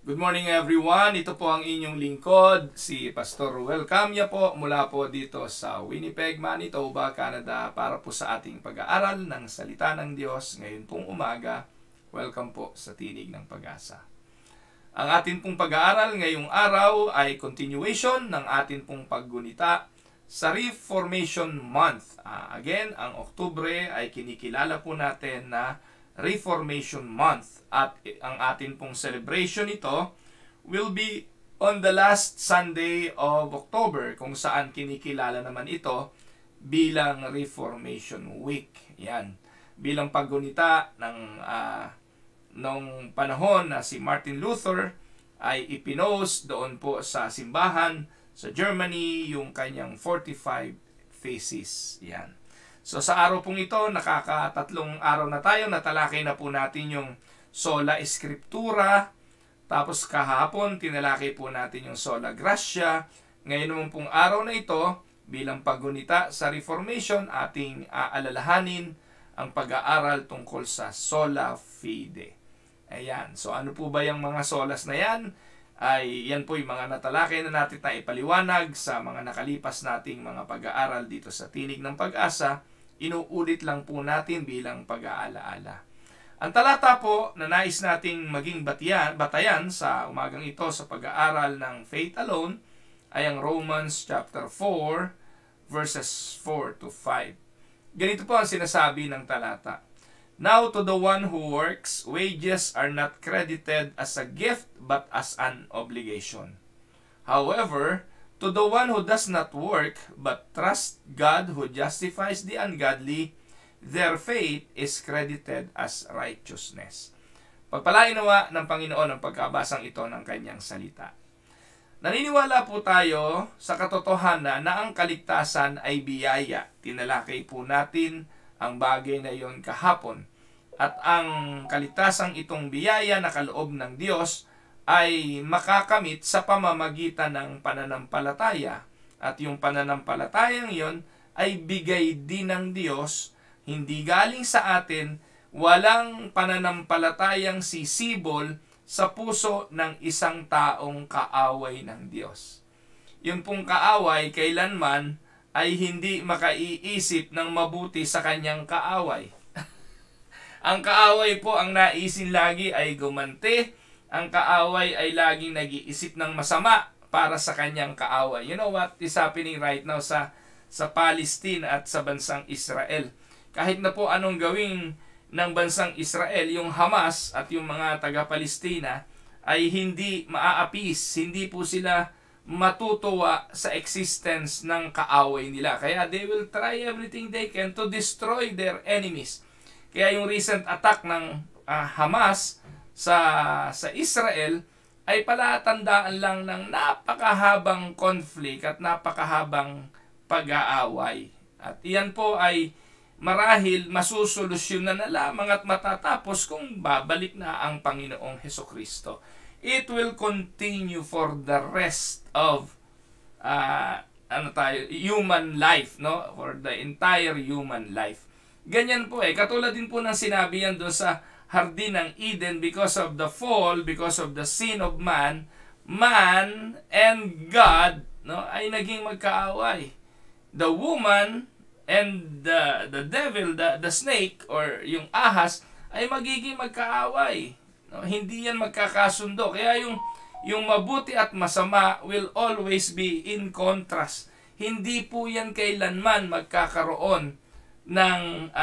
Good morning everyone. Ito po ang inyong lingkod, si Pastor Ruel Camya po mula po dito sa Winnipeg, Manitoba, Canada para po sa ating pag-aaral ng Salita ng Diyos ngayon pong umaga. Welcome po sa Tinig ng Pag-asa. Ang atin pong pag-aaral ngayong araw ay continuation ng atin pong paggunita sa Reformation Month. Again, ang Oktubre ay kinikilala po natin na Reformation Month at ang atin pong celebration nito will be on the last Sunday of October kung saan kinikilala naman ito bilang Reformation Week. Yan. Bilang paggunita nung panahon na si Martin Luther ay ipinost doon po sa simbahan sa Germany yung kanyang 45 Theses. Yan. So sa araw pong ito, nakakatatlong araw na tayo, natalakay na po natin yung Sola Scriptura, tapos kahapon tinalakay po natin yung Sola Gratia. Ngayon naman pong araw na ito, bilang paggunita sa Reformation, ating aalalahanin ang pag-aaral tungkol sa Sola Fide. Ayan, so ano po ba yung mga solas na yan? Yan po yung mga natalakay na natin na ipaliwanag sa mga nakalipas nating mga pag-aaral dito sa Tinig ng Pag-asa. Inuulit lang po natin bilang pag-aalaala. Ang talata po na nais nating maging batayan sa umagang ito sa pag-aaral ng Faith Alone ay ang Romans chapter 4 verses 4 to 5. Ganito po ang sinasabi ng talata. Now to the one who works, wages are not credited as a gift but as an obligation. However, to the one who does not work but trusts God who justifies the ungodly, their faith is credited as righteousness. Pagpalain nawa ng Panginoon ang pagkabasang ito ng kanyang salita. Naniniwala po tayo sa katotohanan na ang kaligtasan ay biyaya. Tinalakay po natin ang bagay na iyon kahapon. At ang kaligtasang itong biyaya na kaloob ng Diyos ay makakamit sa pamamagitan ng pananampalataya. At yung pananampalatayang iyon ay bigay din ng Diyos, hindi galing sa atin, walang pananampalatayang sisibol sa puso ng isang taong kaaway ng Diyos. Yung pong kaaway kailanman ay hindi makaiisip ng mabuti sa kanyang kaaway. Ang kaaway po ang naisin lagi ay gumanti. Ang kaaway ay laging nag-iisip ng masama para sa kanyang kaaway. You know what is happening right now sa Palestine at sa bansang Israel. Kahit na po anong gawin ng bansang Israel, yung Hamas at yung mga taga-Palestina ay hindi maaapis, hindi po sila matutuwa sa existence ng kaaway nila. Kaya they will try everything they can to destroy their enemies. Kaya yung recent attack ng Hamas sa Israel ay palatandaan lang ng napakahabang conflict at napakahabang pag-aaway. At iyan po ay marahil masusolusyonan na lamang at matatapos kung babalik na ang Panginoong Hesukristo. It will continue for the rest of human life, no? For the entire human life. Ganyan po katulad din po ng sinabi yan doon sa Hardin ng Eden, because of the fall, because of the sin of man, man and God, no, ay naging magkaaway. The woman and the devil, the snake or yung ahas ay magiging magkaaway. No, hindi yan magkakasundo. Kaya yung mabuti at masama will always be in contrast. Hindi po yan kailanman magkakaroon ng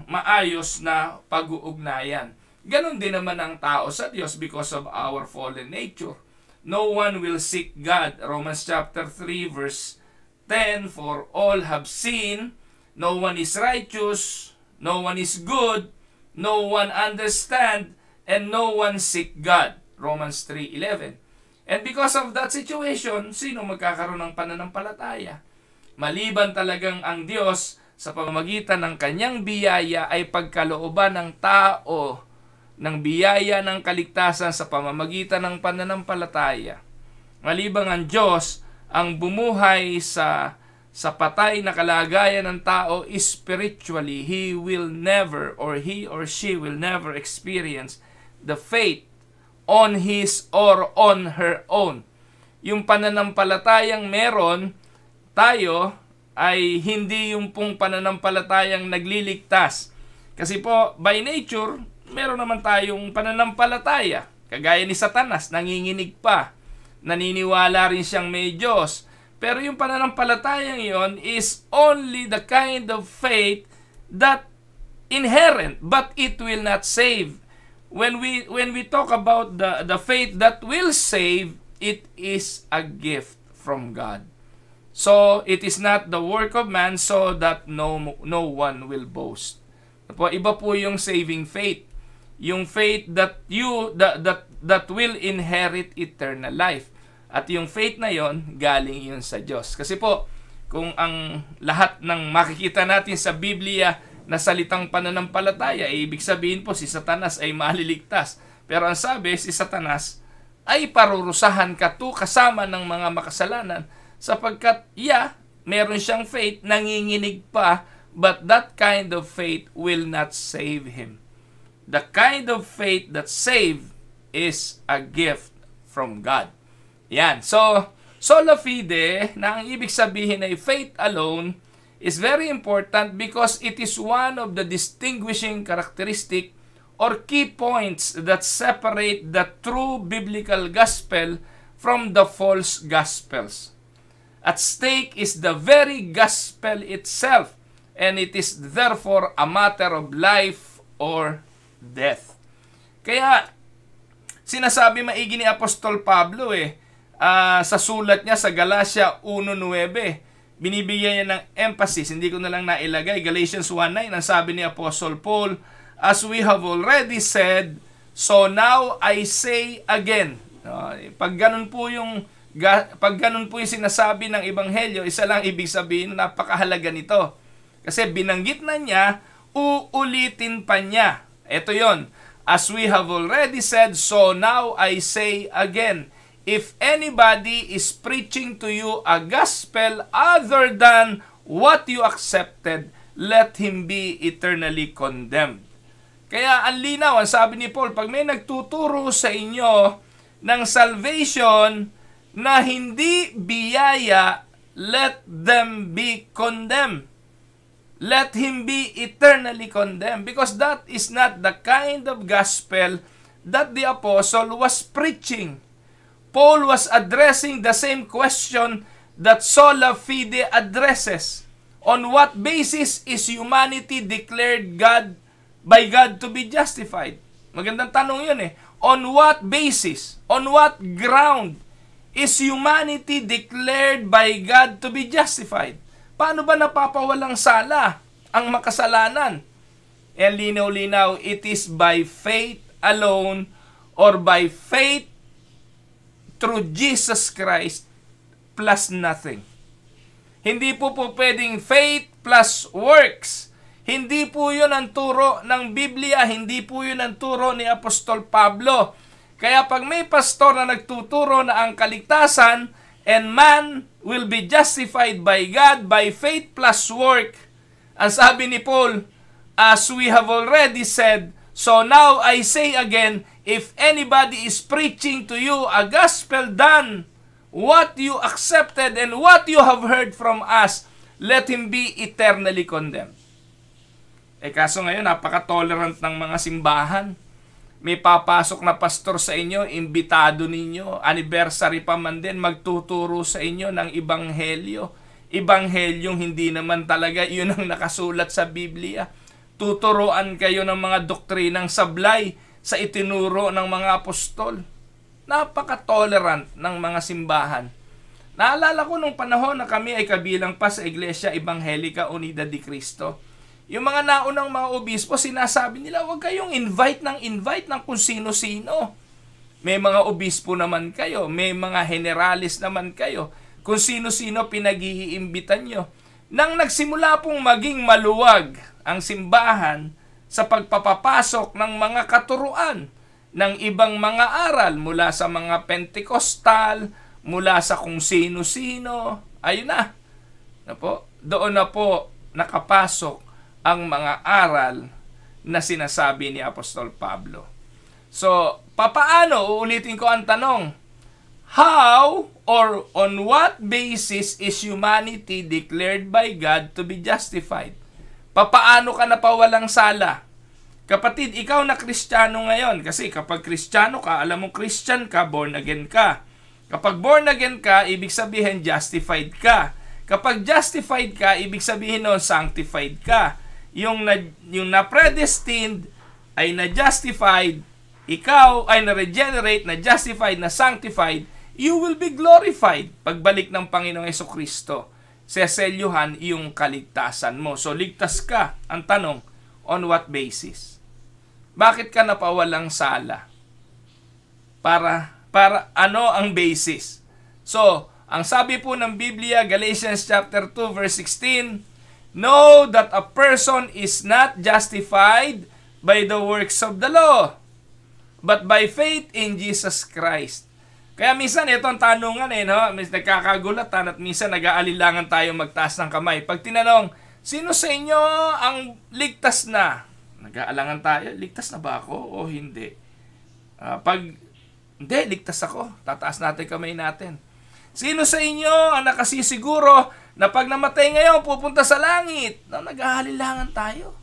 maayos na pag-uugnayan. Ganon din naman ang tao sa Diyos because of our fallen nature. No one will seek God. Romans chapter 3 verse 10, for all have sinned, no one is righteous, no one is good, no one understand, and no one seek God. Romans 3:11. And because of that situation, sino magkakaroon ng pananampalataya? Maliban talagang ang Diyos sa pamamagitan ng kanyang biyaya ay pagkalooban ng tao ng biyaya ng kaligtasan sa pamamagitan ng pananampalataya. Maliban ang Diyos ang bumuhay sa patay na kalagayan ng tao spiritually, he will never or he or she will never experience the faith on his or on her own. Yung pananampalatayang meron tayo ay hindi yung pong pananampalatayang nagliligtas. Kasi po, by nature, meron naman tayong pananampalataya. Kagaya ni Satanas, nanginginig pa. Naniniwala rin siyang may Diyos. Pero yung pananampalatayang yon is only the kind of faith that inherent, but it will not save. When we talk about the faith that will save, it is a gift from God. So it is not the work of man, so that no one will boast. Iba po yung saving faith. Yung faith that that will inherit eternal life. At yung faith na yon, galing yun sa Diyos. Kasi po, kung ang lahat ng makikita natin sa Biblia na salitang pananampalataya, ibig sabihin po si Satanas ay maliligtas. Pero ang sabi, si Satanas ay parurusahan ka to kasama ng mga makasalanan sapagkat, meron siyang faith, nanginginig pa, but that kind of faith will not save him. The kind of faith that save is a gift from God. Yan. So, sola fide, na ang ibig sabihin ay faith alone, is very important because it is one of the distinguishing characteristic or key points that separate the true biblical gospel from the false gospels. At stake is the very gospel itself, and it is therefore a matter of life or death. Kaya, sinasabi maigi ni Apostol Pablo sa sulat niya sa Galatia 1:9, binibigyan niya ng emphasis, hindi ko na lang nailagay, Galatians 1:9, ang sabi ni Apostle Paul, as we have already said, so now I say again. Pag ganun po yung sinasabi ng Ebanghelyo, isa lang ibig sabihin, napakahalaga nito. Kasi binanggit na niya, uulitin pa niya. Ito yon. As we have already said, so now I say again, if anybody is preaching to you a gospel other than what you accepted, let him be eternally condemned. Kaya ang linaw, ang sabi ni Paul, pag may nagtuturo sa inyo ng salvation na hindi biyaya, let them be condemned. Let him be eternally condemned, because that is not the kind of gospel that the apostle was preaching. Paul was addressing the same question that sola fide addresses. On what basis is humanity declared by God to be justified? Magandang tanong yun On what basis, on what ground is humanity declared by God to be justified? Paano ba napapawalang sala ang makasalanan? Linaw-linaw, it is by faith alone or by faith through Jesus Christ plus nothing. Hindi po pwedeng faith plus works. Hindi po yun ang turo ng Biblia, hindi po yun ang turo ni Apostol Pablo. Kaya pag may pastor na nagtuturo na ang kaligtasan and man will be justified by God by faith plus work, ang sabi ni Paul, as we have already said, so now I say again, if anybody is preaching to you a gospel done, what you accepted and what you have heard from us, let him be eternally condemned. Kaso ngayon, napaka-tolerant ng mga simbahan. May papasok na pastor sa inyo, imbitado ninyo, anniversary pa man din, magtuturo sa inyo ng ebanghelyo. Ebanghelyong hindi naman talaga yun ang nakasulat sa Biblia. Tuturuan kayo ng mga doktrinang sablay sa itinuro ng mga apostol. Napaka-tolerant ng mga simbahan. Naalala ko nung panahon na kami ay kabilang pa sa Iglesia Evangelica Unida de Cristo. Yung mga naunang mga obispo, sinasabi nila, huwag kayong invite ng kung sino-sino. May mga obispo naman kayo, may mga generalis naman kayo, kung sino-sino pinag-iimbitan nyo. Nang nagsimula pong maging maluwag ang simbahan sa pagpapapasok ng mga katuruan ng ibang mga aral mula sa mga Pentecostal, mula sa kung sino-sino, ayun na. Doon na po nakapasok ang mga aral na sinasabi ni Apostol Pablo. So, papaano? Uulitin ko ang tanong. How or on what basis is humanity declared by God to be justified? Papaano ka napawalang sala? Kapatid, ikaw na Kristiyano ngayon. Kasi kapag Kristiyano ka, alam mo Christian ka, born again ka. Kapag born again ka, ibig sabihin justified ka. Kapag justified ka, ibig sabihin nun sanctified ka. Yung na-predestined ay na-justified, ikaw ay na-regenerate, na-justified, na-sanctified, you will be glorified. Pagbalik ng Panginoong Jesucristo, seselyuhan yung kaligtasan mo. So, ligtas ka. Ang tanong, on what basis? Bakit ka napawalang sala? Para ano ang basis? So, ang sabi po ng Biblia, Galatians chapter 2 verse 16, know that a person is not justified by the works of the law, but by faith in Jesus Christ. Kaya minsan ito ang tanungan no? Nagkakagulatan at minsan nag-aalilangan tayo magtaas ng kamay. Pag tinanong, sino sa inyo ang ligtas na? Nag-aalangan tayo, ligtas na ba ako o hindi? Hindi, ligtas ako. Tataas natin kamay natin. Sino sa inyo ang nakasisiguro na pag namatay ngayon, pupunta sa langit? Nag-aalilangan tayo.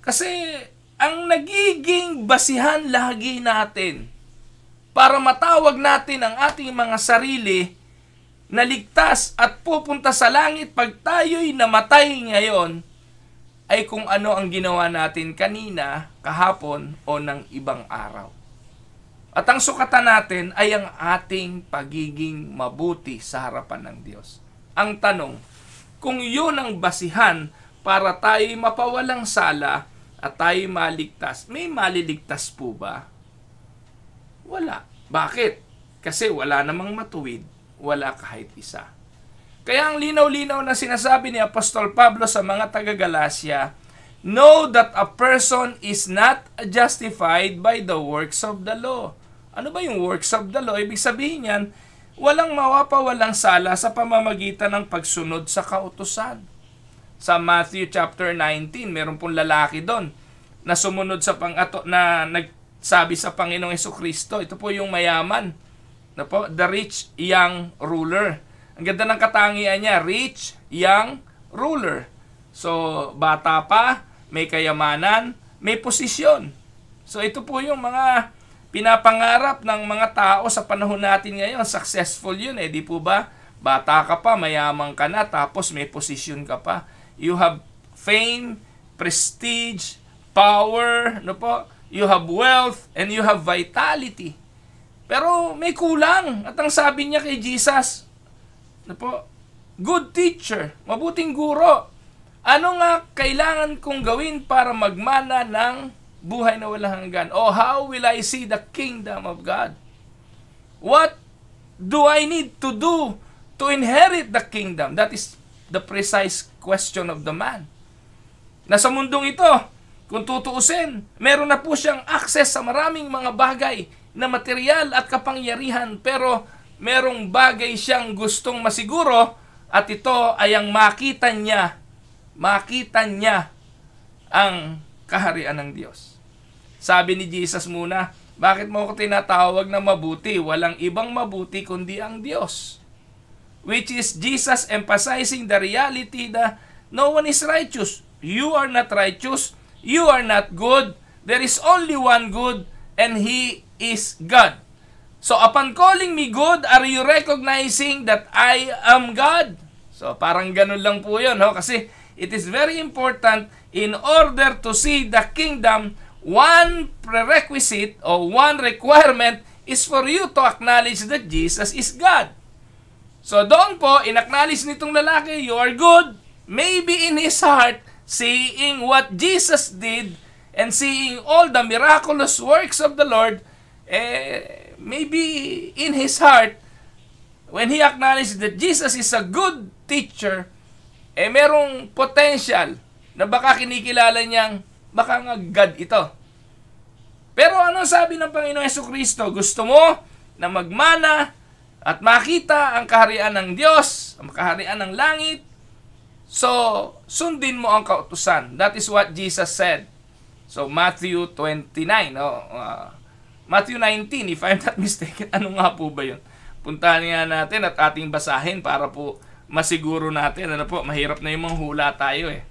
Kasi ang nagiging basihan lagi natin para matawag natin ang ating mga sarili na ligtas at pupunta sa langit pag tayo'y namatay ngayon, ay kung ano ang ginawa natin kanina, kahapon, o ng ibang araw. At ang sukatan natin ay ang ating pagiging mabuti sa harapan ng Diyos. Ang tanong, kung yun ang basihan para tayo'y mapawalang sala at tayo'y maligtas, may maliligtas po ba? Wala. Bakit? Kasi wala namang matuwid, wala kahit isa. Kaya ang linaw-linaw na sinasabi ni Apostol Pablo sa mga taga-Galacia, know that a person is not justified by the works of the law. Ano ba yung works of the law? Ibig sabihin yan, walang mawapawalang sala sa pamamagitan ng pagsunod sa kautusan. Sa Matthew chapter 19, meron pong lalaki doon na sumunod sa na nagsabi sa Panginoong Jesucristo. Ito po yung mayaman, the rich young ruler. Ang ganda ng katangian niya, rich young ruler. So, bata pa, may kayamanan, may posisyon. So, ito po yung mga pinapangarap ng mga tao sa panahon natin ngayon. Successful yun di po ba? Bata ka pa, mayaman ka na, tapos may posisyon ka pa. You have fame, prestige, power, you have wealth, and you have vitality. Pero may kulang. At ang sabi niya kay Jesus, good teacher, mabuting guro. Ano nga kailangan kong gawin para magmana ng buhay na walang hanggan? Oh, how will I see the kingdom of God? What do I need to do to inherit the kingdom? That is the precise question of the man. Nasa mundong ito, kung tutuusin, meron na po siyang access sa maraming mga bagay na material at kapangyarihan, pero merong bagay siyang gustong masiguro, at ito ay ang makita niya ang kaharian ng Diyos. Sabi ni Jesus muna, bakit mo ako tinatawag na mabuti? Walang ibang mabuti kundi ang Diyos. Which is Jesus emphasizing the reality that no one is righteous. You are not righteous. You are not good. There is only one good, and He is God. So upon calling me good, are you recognizing that I am God? So parang ganun lang po yun. Kasi it is very important in order to see the kingdom. One prerequisite or one requirement is for you to acknowledge that Jesus is God. So doon po, in-acknowledge nitong lalaki, you are good. Maybe in his heart, seeing what Jesus did and seeing all the miraculous works of the Lord, maybe in his heart, when he acknowledged that Jesus is a good teacher, merong potential na baka kinikilala niyang baka nga God ito. Pero ano sabi ng Panginoong Jesucristo? Gusto mo na magmana at makita ang kaharian ng Diyos, ang kaharian ng langit? So, sundin mo ang kautusan. That is what Jesus said. So, Matthew 29. Matthew 19, if I'm not mistaken. Ano nga po ba yun? Puntahan nga natin at ating basahin para po masiguro natin. Ano po, mahirap na yung mga hula tayo eh.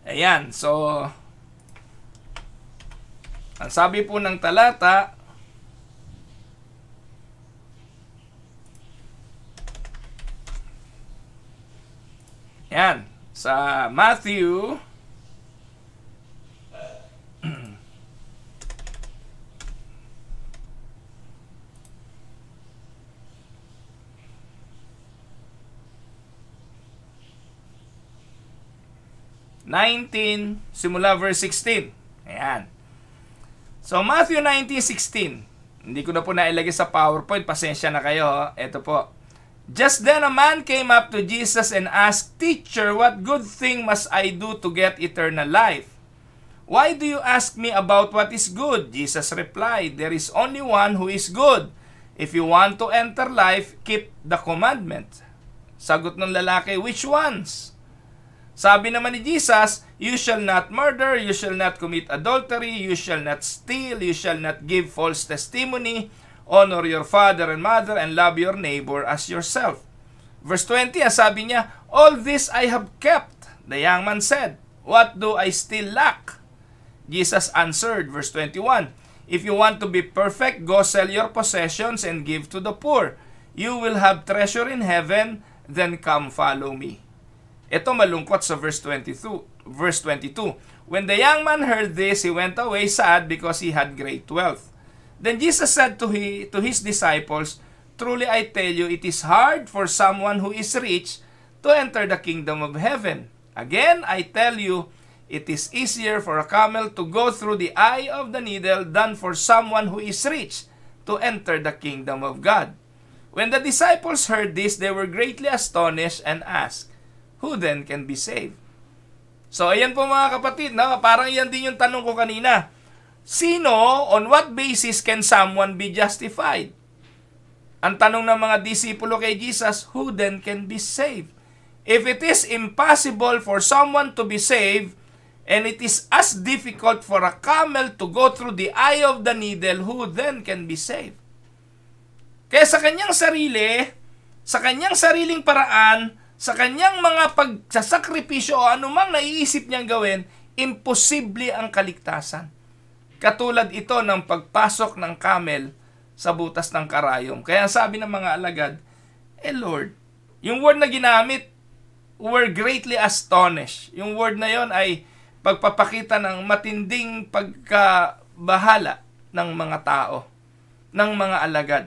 Ayan, so ang sabi po ng talata, yan, sa Matthew 19, simula verse 16. Ayan. So, Matthew 19:16. Hindi ko na po nailagay sa PowerPoint. Pasensya na kayo. Ito po. Just then a man came up to Jesus and asked, "Teacher, what good thing must I do to get eternal life?" "Why do you ask me about what is good?" Jesus replied, "There is only one who is good. If you want to enter life, keep the commandment." Sagot ng lalaki, "Which ones?" Sabi naman ni Jesus, "You shall not murder, you shall not commit adultery, you shall not steal, you shall not give false testimony, honor your father and mother, and love your neighbor as yourself." Verse 20, sabi niya, "All this I have kept." The young man said, "What do I still lack?" Jesus answered, verse 21, "If you want to be perfect, go sell your possessions and give to the poor. You will have treasure in heaven, then come follow me." Ito malungkot sa verse 22. When the young man heard this, he went away sad because he had great wealth. Then Jesus said to his disciples, "Truly I tell you, it is hard for someone who is rich to enter the kingdom of heaven. Again, I tell you, it is easier for a camel to go through the eye of the needle than for someone who is rich to enter the kingdom of God." When the disciples heard this, they were greatly astonished and asked, "Who then can be saved?" So, ayan po mga kapatid, no? Parang yan din yung tanong ko kanina. Sino, on what basis can someone be justified? Ang tanong ng mga disipulo kay Jesus, who then can be saved? If it is impossible for someone to be saved, and it is as difficult for a camel to go through the eye of the needle, who then can be saved? Kaya sa kanyang sarili, sa kanyang sariling paraan, sa kanyang mga pagsasakripisyo o anumang naiisip niyang gawin, imposible ang kaligtasan. Katulad ito ng pagpasok ng camel sa butas ng karayom. Kaya sabi ng mga alagad, Lord, yung word na ginamit, we're greatly astonished. Yung word na yon ay pagpapakita ng matinding pagkabahala ng mga tao, ng mga alagad.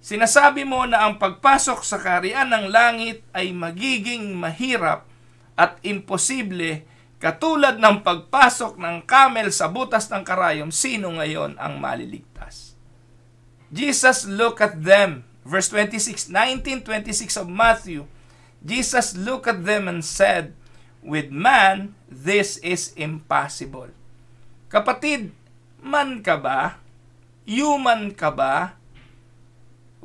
Sinasabi mo na ang pagpasok sa kaharian ng langit ay magiging mahirap at imposible katulad ng pagpasok ng camel sa butas ng karayom. Sino ngayon ang maliligtas? Jesus looked at them. Verse 26, 19:26 of Matthew. Jesus looked at them and said, "With man, this is impossible." Kapatid, man ka ba? Human ka ba?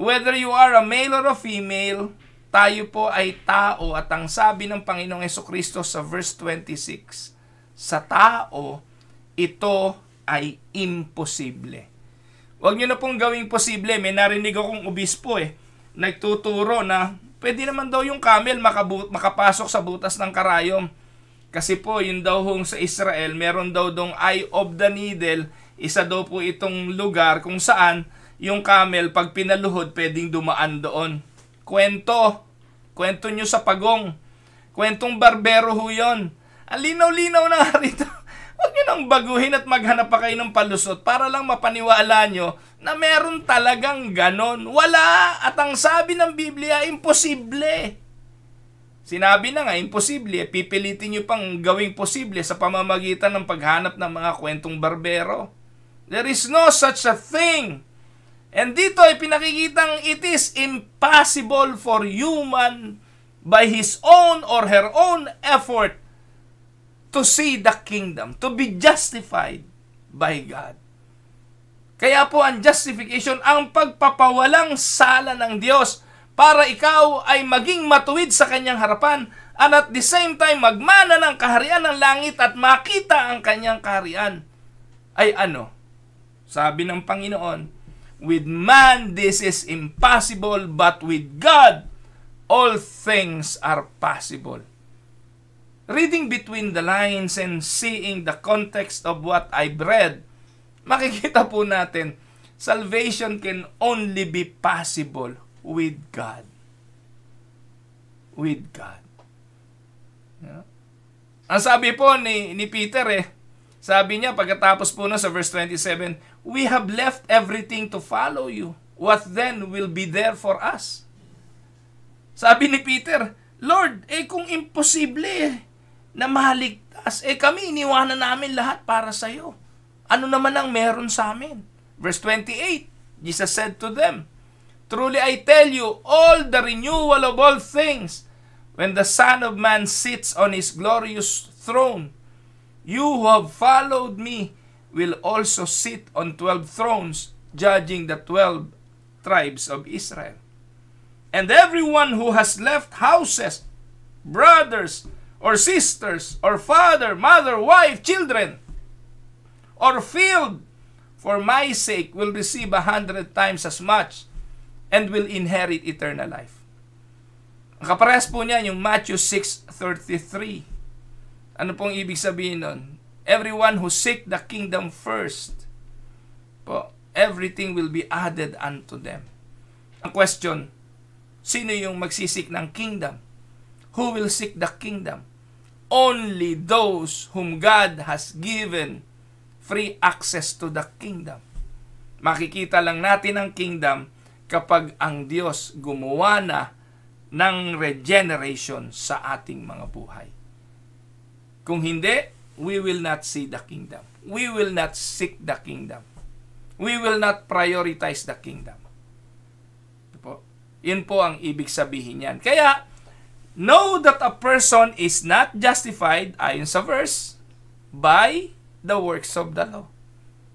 Whether you are a male or a female, tayo po ay tao at ang sabi ng Panginoong Hesukristo sa verse 26, sa tao, ito ay imposible. Huwag nyo na pong gawing posible. May narinig akong obispo nagtuturo na pwede naman daw yung camel makapasok sa butas ng karayom. Kasi po, yun daw hong sa Israel, meron daw dong eye of the needle, isa daw po itong lugar kung saan yung camel, pag pinaluhod, pwedeng dumaan doon. Kwento nyo sa pagong. Kwentong barbero ho yun. Ang linaw-linaw na nga rito. Huwag nyo nang baguhin at maghanap pa kayo ng palusot para lang mapaniwala nyo na meron talagang ganon. Wala! At ang sabi ng Biblia, imposible. Sinabi na nga, imposible. Pipilitin nyo pang gawing posible sa pamamagitan ng paghanap ng mga kwentong barbero. There is no such a thing. And dito ay pinakikitang it is impossible for human by his own or her own effort to see the kingdom, to be justified by God. Kaya po ang justification, ang pagpapawalang sala ng Diyos para ikaw ay maging matuwid sa kanyang harapan and at the same time magmana ng kaharian ng langit at makita ang kanyang kaharian ay ano? Sabi ng Panginoon, with man this is impossible, but with God all things are possible. Reading between the lines and seeing the context of what I've read, makikita po natin, salvation can only be possible with God. With God. Yeah. Ang sabi po ni Peter sabi niya pagkatapos po sa verse 27, we have left everything to follow you. What then will be there for us? Sabi ni Peter, Lord, kung imposible na maligtas, kami iniwanan namin lahat para sa iyo. Ano naman ang meron sa amin? Verse 28, Jesus said to them, truly I tell you, all the renewal of all things, when the Son of Man sits on His glorious throne, you who have followed me will also sit on 12 thrones, judging the 12 tribes of Israel. And everyone who has left houses, brothers, or sisters, or father, mother, wife, children, or field, for my sake will receive 100 times as much, and will inherit eternal life. Ang kaparehas po niyan yung Matthew 6:33. Ano pong ibig sabihin nun? Everyone who seek the kingdom first, po, everything will be added unto them. Ang question, sino yung magsisik ng kingdom? Who will seek the kingdom? Only those whom God has given free access to the kingdom. Makikita lang natin ang kingdom kapag ang Diyos gumawa na ng regeneration sa ating mga buhay. Kung hindi, we will not see the kingdom. We will not seek the kingdom. We will not prioritize the kingdom. Yun po ang ibig sabihin yan. Kaya, know that a person is not justified, ayon sa verse, by the works of the law,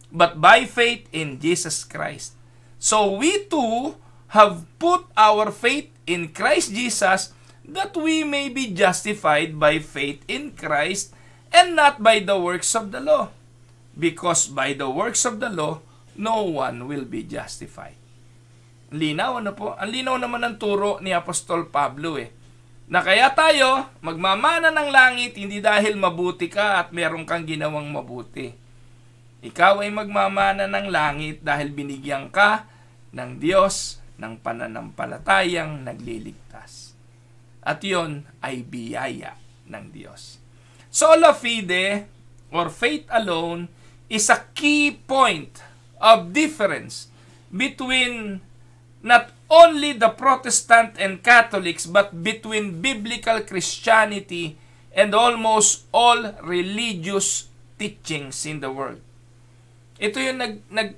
but by faith in Jesus Christ. So we too have put our faith in Christ Jesus, that we may be justified by faith in Christ and not by the works of the law. Because by the works of the law, no one will be justified. Linaw, ano po? Ang linaw naman ng turo ni Apostol Pablo na kaya tayo magmamana ng langit hindi dahil mabuti ka at meron kang ginawang mabuti. Ikaw ay magmamana ng langit dahil binigyan ka ng Diyos ng pananampalatayang nagliligtas. At yon ay biyaya ng Diyos. Sola fide, or faith alone, is a key point of difference between not only the Protestant and Catholics, but between biblical Christianity and almost all religious teachings in the world. Ito yung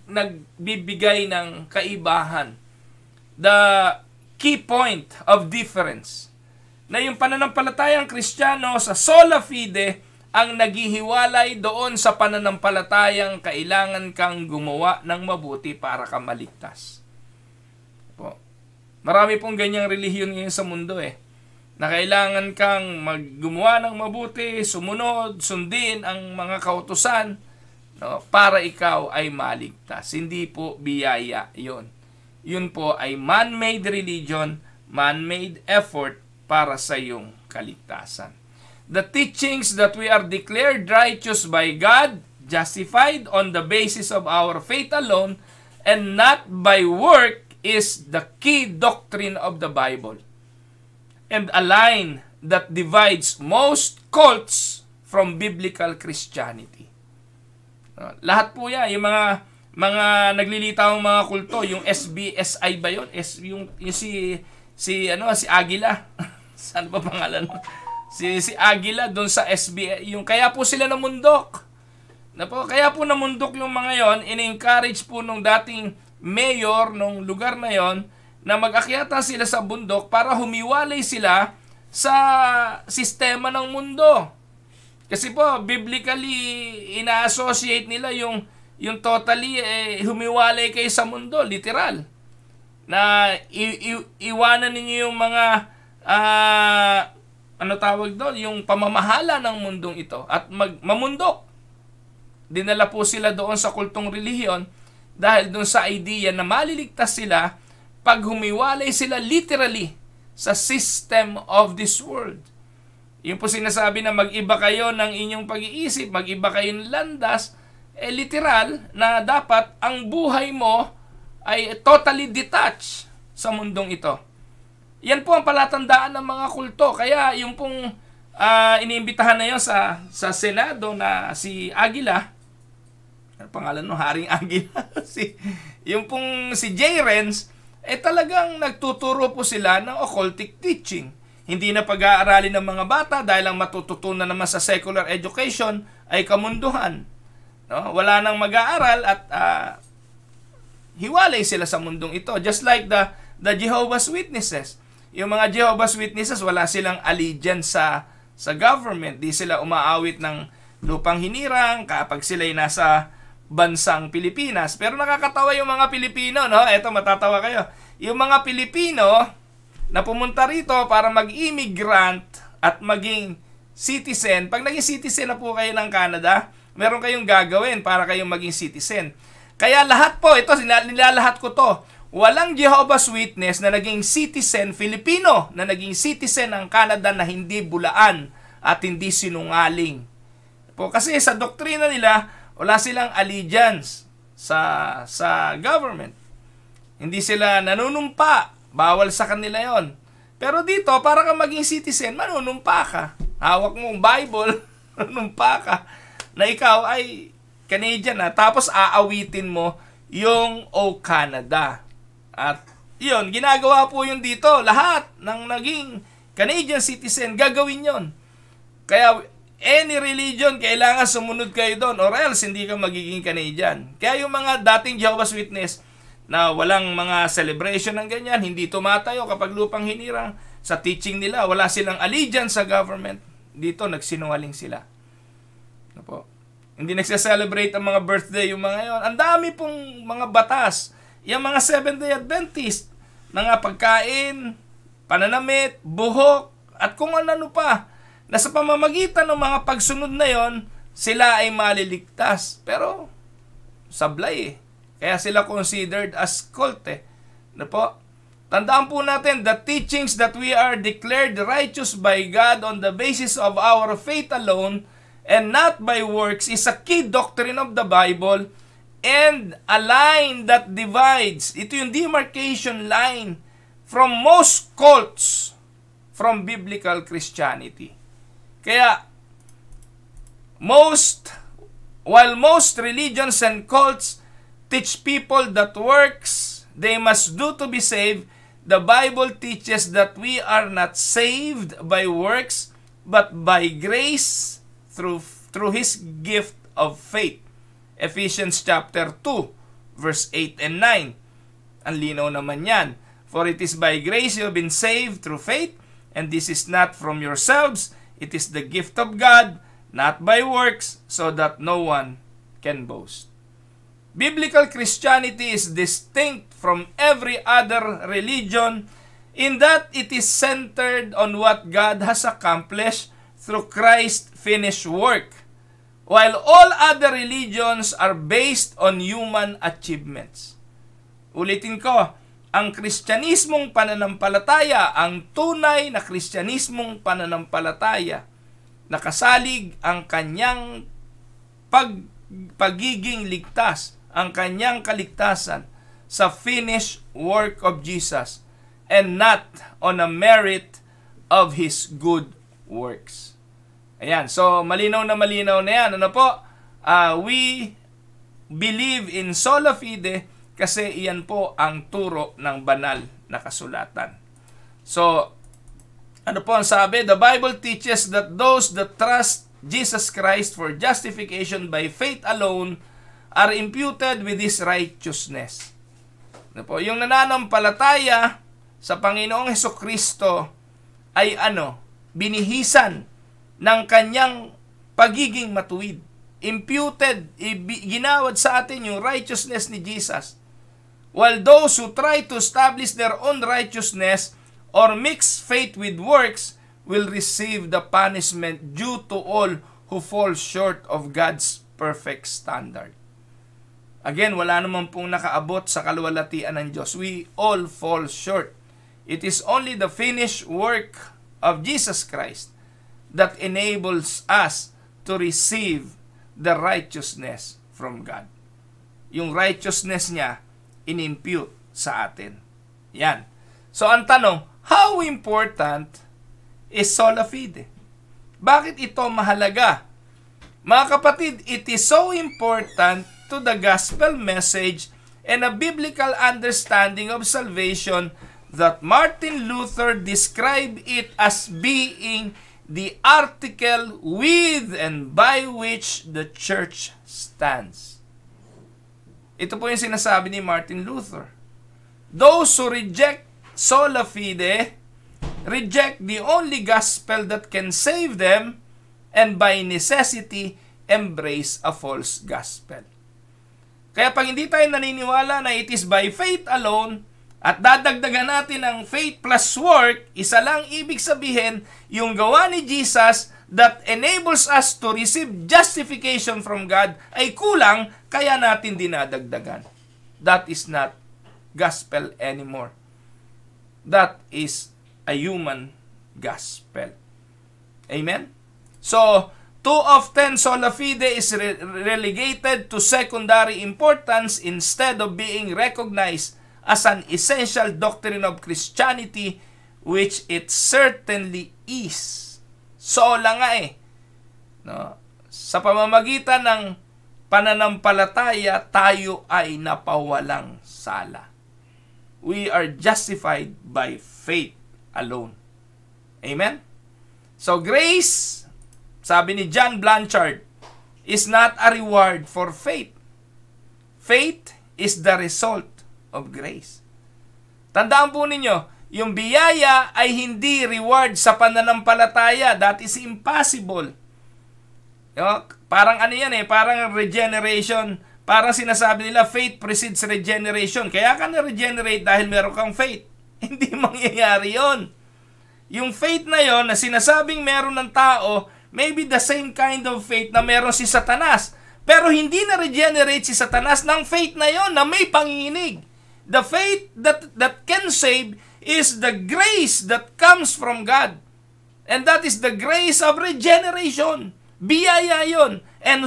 nagbibigay ng kaibahan. The key point of difference. Na yung pananampalatayang Kristiyano sa sola fide ang naghihiwalay doon sa pananampalatayang kailangan kang gumawa ng mabuti para ka maligtas. Marami pong ganyang relihiyon ngayon sa mundo na kailangan kang gumawa ng mabuti, sumunod, sundin ang mga kautusan para ikaw ay maligtas. Hindi po biyaya yon. Yun po ay man-made religion, man-made effort para sa iyong kaligtasan. The teachings that we are declared righteous by God, justified on the basis of our faith alone, and not by work, is the key doctrine of the Bible, and a line that divides most cults from biblical Christianity. Lahat po yan, yung mga naglilitawang mga kulto, yung SBSI ba yun? Yung si Aguila. Saan ba pangalan? Si Aguila doon sa SBSI, yung kaya po sila namundok. Kaya po namundok yung mga yon, in-encourage po nung dating mayor nung lugar na yon na mag-akyata sila sa bundok para humiwalay sila sa sistema ng mundo. Kasi po, biblically, ina-associate nila yung totally humiwalay kayo sa mundo, literal. Na iwanan ninyo yung mga yung pamamahala ng mundong ito at mamundok. Dinala po sila doon sa kultong relihiyon dahil dun sa idea na maliligtas sila pag humiwalay sila literally sa system of this world. Yung po sinasabi na mag-iba kayo ng inyong pag-iisip, mag-iba kayo ng landas, literal na dapat ang buhay mo ay totally detached sa mundong ito. Yan po ang palatandaan ng mga kulto. Kaya yung pong iniimbitahan na yun sa Senado na si Aguila, ano pangalan no? Haring Aguila. Yung pong si J. Renz, talagang nagtuturo po sila ng occultic teaching. Hindi na pag-aaralin ng mga bata dahil ang matututunan naman sa secular education ay kamunduhan. No? Wala nang mag-aaral at hiwalay sila sa mundong ito. Just like the Jehovah's Witnesses. Yung mga Jehovah's Witnesses, wala silang allegiance sa government. Di sila umaawit ng lupang hinirang kapag sila'y nasa bansang Pilipinas. Pero nakakatawa yung mga Pilipino, no? Eto, matatawa kayo. Yung mga Pilipino na pumunta rito para mag-immigrant at maging citizen, pag naging citizen na po kayo ng Canada, meron kayong gagawin para kayong maging citizen. Kaya lahat po, ito, nilalahat ko to. Walang Jehovah's Witness na naging citizen Filipino, na naging citizen ng Canada na hindi bulaan at hindi sinungaling. Po, kasi sa doktrina nila, wala silang allegiance sa government. Hindi sila nanunumpa. Bawal sa kanila yon. Pero dito, para ka maging citizen, manunumpa ka. Hawak mo ang Bible, manunumpa ka na ikaw ay Canadian na. Tapos aawitin mo yung O Canada. At yun, ginagawa po yun dito. Lahat ng naging Canadian citizen, gagawin yon. Kaya any religion, kailangan sumunod kayo doon or else hindi ka magiging Canadian. Kaya yung mga dating Jehovah's Witness na walang mga celebration ng ganyan, hindi tumatayo kapag lupang hinirang, sa teaching nila, wala silang allegiance sa government. Dito, nagsinungaling sila. Ano po? Hindi nagse-celebrate ang mga birthday yung mga yon. Ang dami pong mga batas. Yung mga Seventh-day Adventist, na nga pagkain, pananamit, buhok, at kung ano pa, na sa pamamagitan ng mga pagsunod na yon, sila ay maliligtas. Pero, sablay Kaya sila considered as cult Ano po? Tandaan po natin, the teachings that we are declared righteous by God on the basis of our faith alone and not by works is a key doctrine of the Bible and a line that divides. Ito yung demarcation line from most cults from biblical Christianity. Kaya, while most religions and cults teach people that works they must do to be saved, the Bible teaches that we are not saved by works, but by grace through His gift of faith. Ephesians chapter 2, verse 8 and 9. Ang linaw naman yan. For it is by grace you have been saved through faith, and this is not from yourselves, it is the gift of God, not by works, so that no one can boast. Biblical Christianity is distinct from every other religion in that it is centered on what God has accomplished through Christ's finished work, while all other religions are based on human achievements. Ulitin ko, ang Kristyanismong pananampalataya, ang tunay na Kristyanismong pananampalataya, nakasalig ang kanyang pagiging ligtas, ang kanyang kaligtasan sa finished work of Jesus and not on a merit of His good works. Ayan, so malinaw na yan. Ano po? We believe in sola fide kasi iyan po ang turo ng banal na kasulatan. So, ano po ang sabi? The Bible teaches that those that trust Jesus Christ for justification by faith alone are imputed with His righteousness. Ano po? Yung nananampalataya sa Panginoong Hesukristo ay binihisan ng kanyang pagiging matuwid. Imputed, ginawad sa atin yung righteousness ni Jesus. While those who try to establish their own righteousness or mix faith with works will receive the punishment due to all who fall short of God's perfect standard. Again, wala naman pong nakaabot sa kaluwalhatian ng Diyos. We all fall short. It is only the finished work of Jesus Christ that enables us to receive the righteousness from God. Yung righteousness niya, inimpute sa atin. Yan. So, ang tanong, how important is sola fide? Bakit ito mahalaga? Mga kapatid, it is so important to the gospel message and a biblical understanding of salvation that Martin Luther described it as being the article with and by which the church stands. Ito po yung sinasabi ni Martin Luther. Those who reject sola fide reject the only gospel that can save them and by necessity embrace a false gospel. Kaya pag hindi tayo naniniwala na it is by faith alone at dadagdagan natin ang faith plus work, isa lang ibig sabihin yung gawa ni Jesus that enables us to receive justification from God ay kulang kaya natin dinadagdagan. That is not gospel anymore. That is a human gospel. Amen? So, too often, sola fide is relegated to secondary importance instead of being recognized as an essential doctrine of Christianity, which it certainly is. Sola nga no? Sa pamamagitan ng pananampalataya, tayo ay napawalang sala. We are justified by faith alone. Amen? So, grace, sabi ni John Blanchard, is not a reward for faith. Faith is the result of grace. Tandaan po ninyo, yung biyaya ay hindi reward sa pananampalataya. That is impossible. Parang ano yan parang regeneration. Parang sinasabi nila, faith precedes regeneration. Kaya ka na-regenerate dahil meron kang faith. Hindi mangyayari yon. Yung faith na yon na sinasabing meron ng tao, maybe the same kind of faith na meron si Satanas. Pero hindi na-regenerate si Satanas ng faith na yon na may panginginig. The faith that can save is the grace that comes from God. And that is the grace of regeneration. Biyaya yon. And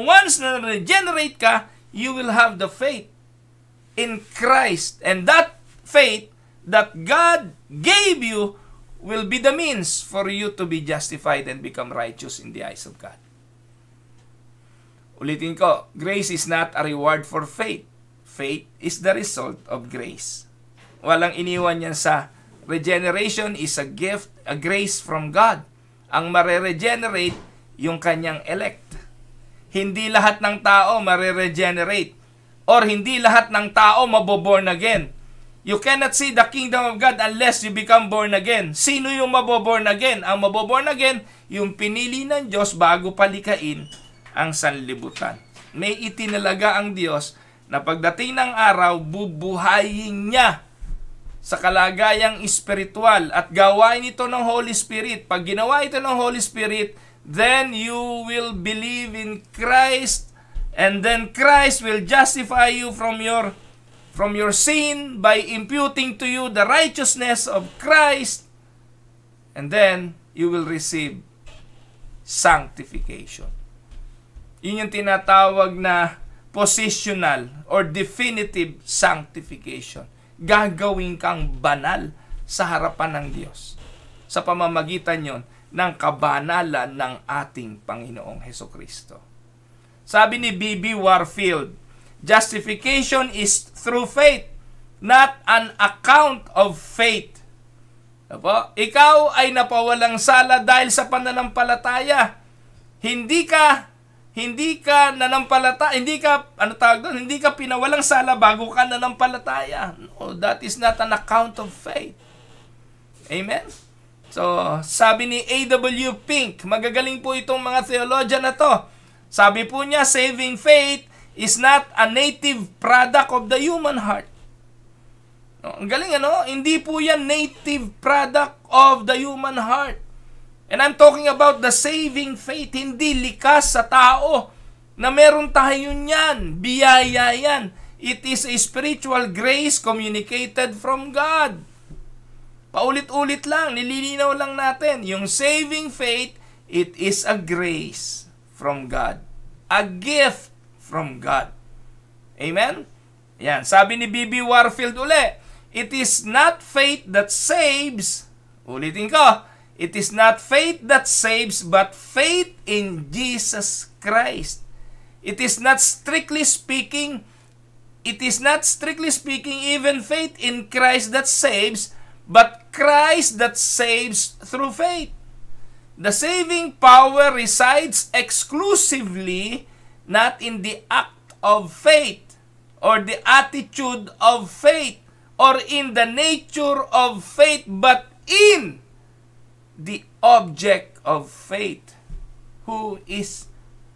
once na regenerate ka, you will have the faith in Christ. And that faith that God gave you will be the means for you to be justified and become righteous in the eyes of God. Ulitin ko, grace is not a reward for faith. Faith is the result of grace. Walang iniwan yan sa regeneration is a gift, a grace from God. Ang mare-regenerate, yung kanyang elect. Hindi lahat ng tao mare-regenerate. Or hindi lahat ng tao maboborn again. You cannot see the kingdom of God unless you become born again. Sino yung maboborn again? Ang maboborn again, yung pinili ng Diyos bago palikain ang sanlibutan. May itinalaga ang Diyos na pagdating ng araw, bubuhayin niya sa kalagayang espiritual at gawain ito ng Holy Spirit. Pag ginawa ito ng Holy Spirit, then you will believe in Christ, and then Christ will justify you from your sin by imputing to you the righteousness of Christ, and then you will receive sanctification. Yun yung tinatawag na positional or definitive sanctification. Gagawin kang banal sa harapan ng Diyos sa pamamagitan yon ng kabanalan ng ating Panginoong Hesukristo. Sabi ni B.B. Warfield, justification is through faith, not an account of faith. Ikaw ay napawalang sala dahil sa pananampalataya. Hindi ka pinawalang sala bago ka nanampalataya. No, that is not an account of faith. Amen? So, sabi ni A.W. Pink, magagaling po itong mga theologian na to. Sabi po niya, saving faith is not a native product of the human heart. No, ang galing hindi po yan native product of the human heart. And I'm talking about the saving faith, hindi likas sa tao. na meron tayo niyan. Biyaya yan. It is a spiritual grace communicated from God. Paulit-ulit lang, nililinaw lang natin. Yung saving faith, it is a grace from God. A gift from God. Amen? Yan, sabi ni B.B. Warfield uli, it is not faith that saves. Ulitin ko, it is not faith that saves, but faith in Jesus Christ. It is not strictly speaking even faith in Christ that saves, but Christ that saves through faith. The saving power resides exclusively not in the act of faith or the attitude of faith or in the nature of faith, but in the object of faith, who is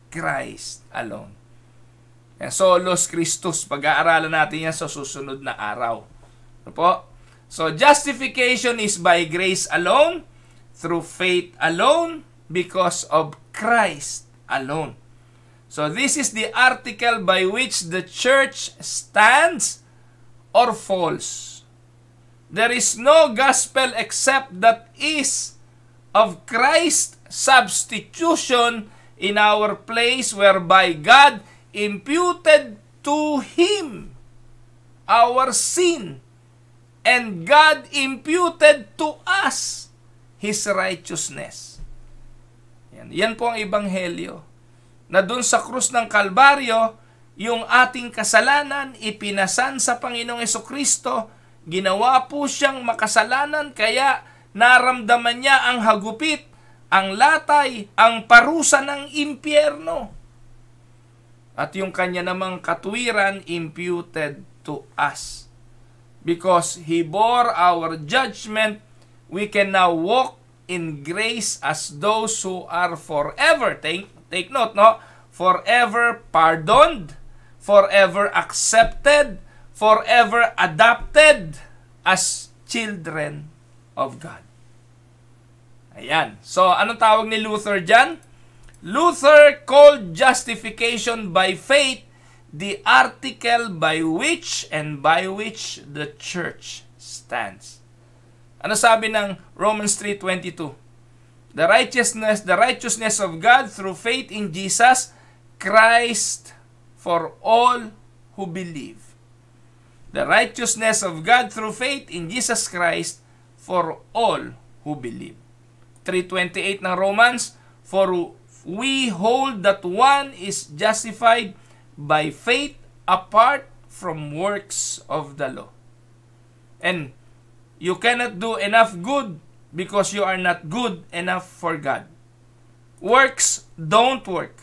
Christ alone. Yan, Solos Christus. Pag-aaralan natin yan sa susunod na araw. Ano po? So, justification is by grace alone, through faith alone, because of Christ alone. So, this is the article by which the church stands or falls. There is no gospel except that is of Christ's substitution in our place, whereby God imputed to Him our sin, and God imputed to us His righteousness. Yan po ang ebanghelyo. Na dun sa krus ng Kalbaryo, yung ating kasalanan ipinasan sa Panginoong Hesukristo, ginawa po siyang makasalanan, kaya naramdaman niya ang hagupit, ang latay, ang parusa ng impyerno. At yung kanya namang katuwiran imputed to us. Because He bore our judgment, we can now walk in grace as those who are forever, take note, no? Forever pardoned, forever accepted, forever adopted as children of God. Ayan. So, anong tawag ni Luther dyan? Luther called justification by faith the article by which the church stands. Ano sabi ng Romans 3:22? The righteousness of God through faith in Jesus Christ for all who believe. The righteousness of God through faith in Jesus Christ for all who believe. 3:28 ng Romans, for we hold that one is justified by faith apart from works of the law. And you cannot do enough good because you are not good enough for God. Works don't work.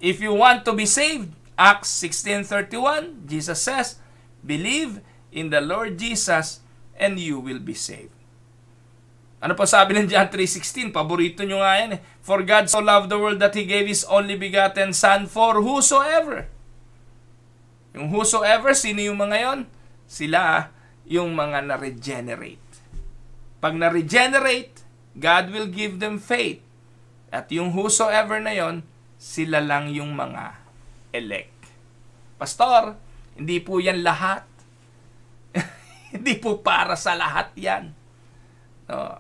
If you want to be saved, Acts 16:31, Jesus says, believe in the Lord Jesus and you will be saved. Ano pa sabi ng John 3:16? Paborito nyo nga yan eh. For God so loved the world that He gave His only begotten Son for whosoever. Yung whosoever, sino yung mga yon? Sila yung mga na-regenerate. Pag na-regenerate, God will give them faith. At yung whosoever na yon, sila lang yung mga elect. Pastor, hindi po yan lahat. Hindi po para sa lahat yan. No.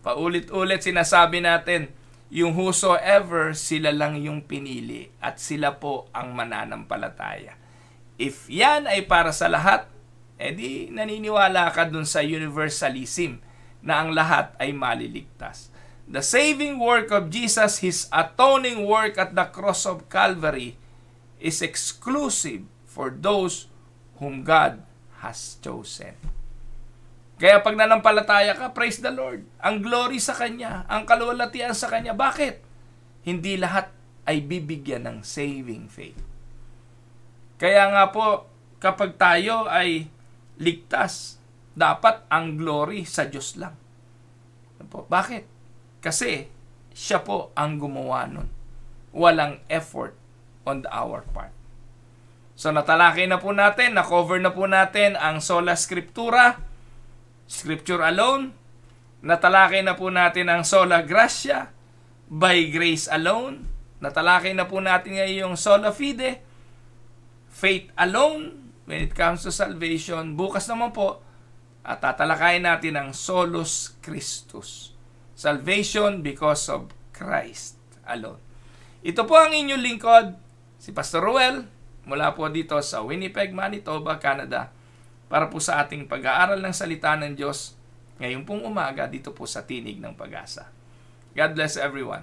Paulit-ulit sinasabi natin, yung whosoever, sila lang yung pinili at sila po ang mananampalataya. If yan ay para sa lahat, edi naniniwala ka dun sa universalism na ang lahat ay maliligtas. The saving work of Jesus, His atoning work at the cross of Calvary, is exclusive for those whom God has chosen. Kaya pag nanampalataya ka, praise the Lord. Ang glory sa Kanya, ang kaluwalhatian sa Kanya. Bakit? Hindi lahat ay bibigyan ng saving faith. Kaya nga po, kapag tayo ay ligtas, dapat ang glory sa Diyos lang. Bakit? Kasi siya po ang gumawa nun. Walang effort on our part. So natalakay na po natin, na-cover na po natin ang sola scriptura, Scripture alone. Natalakay na po natin ang sola gratia, by grace alone. natalakay na po natin ngayon yung sola fide, faith alone when it comes to salvation. Bukas naman po, at tatalakayin natin ang solus Christus. Salvation because of Christ alone. Ito po ang inyong lingkod, si Pastor Ruel, mula po dito sa Winnipeg, Manitoba, Canada, para po sa ating pag-aaral ng salita ng Diyos ngayon pong umaga dito po sa Tinig ng Pag-asa. God bless everyone.